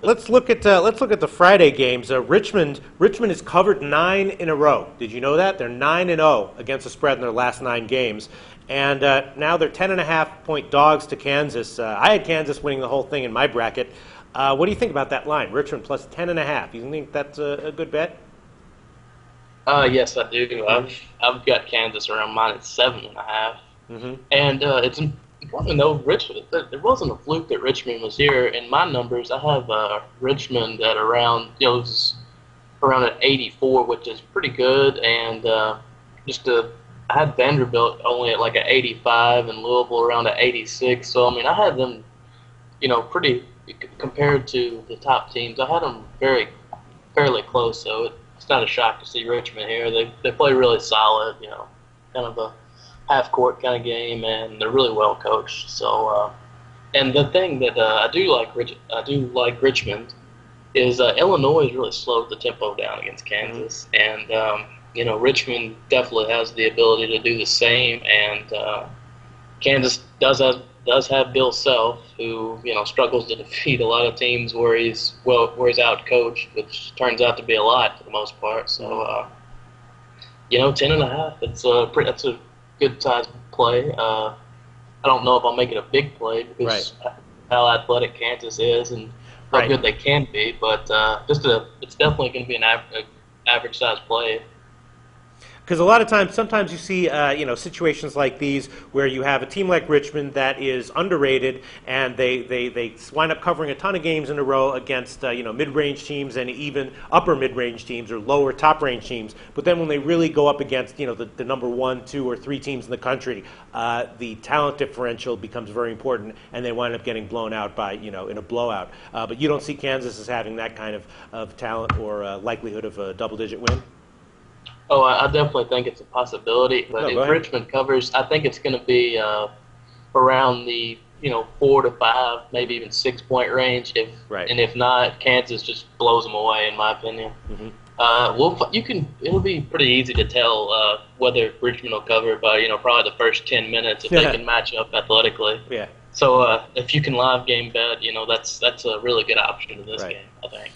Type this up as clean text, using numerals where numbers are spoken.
Let's look at the Friday games. Richmond has covered 9 in a row. Did you know that? They're 9-0 against the spread in their last 9 games, and now they're 10.5-point dogs to Kansas. I had Kansas winning the whole thing in my bracket. What do you think about that line? Richmond plus 10.5. You think that's a good bet? Yes, I do. I've got Kansas around mine at 7.5, and it's important to know Richmond. It wasn't a fluke that Richmond was here. In my numbers, I have Richmond at around it was around at 84, which is pretty good, and I had Vanderbilt only at like an 85 and Louisville around at 86. So I mean, I had them, pretty compared to the top teams. I had them fairly close. So it's not a shock to see Richmond here. They play really solid. Kind of a half court kind of game, and they're really well coached. So and the thing that I do like Richmond is Illinois has really slowed the tempo down against Kansas, and Richmond definitely has the ability to do the same, and Kansas does have Bill Self, who struggles to defeat a lot of teams where he's out coached, which turns out to be a lot for the most part. So 10.5. That's a good size play. I don't know if I'll make it a big play because how athletic Kansas is and how good they can be, but it's definitely going to be an average size play. Because a lot of times, sometimes you see, situations like these where you have a team like Richmond that is underrated, and they wind up covering a ton of games in a row against mid-range teams and even upper mid-range teams or lower top-range teams. But then when they really go up against the number 1, 2, or 3 teams in the country, the talent differential becomes very important, and they wind up getting blown out by in a blowout. But you don't see Kansas as having that kind of talent or likelihood of a double-digit win. Oh, I definitely think it's a possibility. But if Richmond covers, I think it's going to be around the 4 to 5, maybe even 6-point range. And if not, Kansas just blows them away, in my opinion. It'll be pretty easy to tell whether Richmond will cover by probably the first 10 minutes if they can match up athletically. Yeah. So if you can live game bet, that's a really good option in this game, I think.